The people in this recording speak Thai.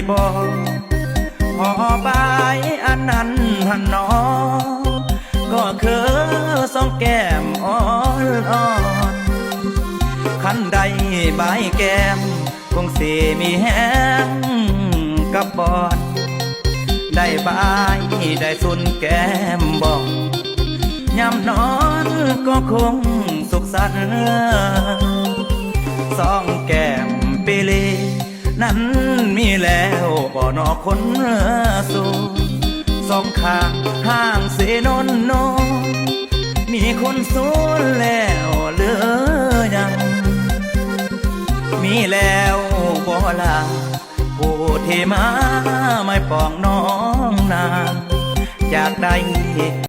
บ่พอบายอันนั้นหันนอก็คือสองแก้มอ่อนคันใดบายแก้มคงสิมีแห้งกับบอนได้บายได้สุนแก้มบอกยามนอนก็คงสุขสันต์สองแก้มเปเลนั้นมีแล้วบ่นอคนสู่สองข้างห้างเสนนโนมีคนสูญแล้วเหลือยังมีแล้วบ่ลาผู้ที่มาไม่ปองน้องนาจากใด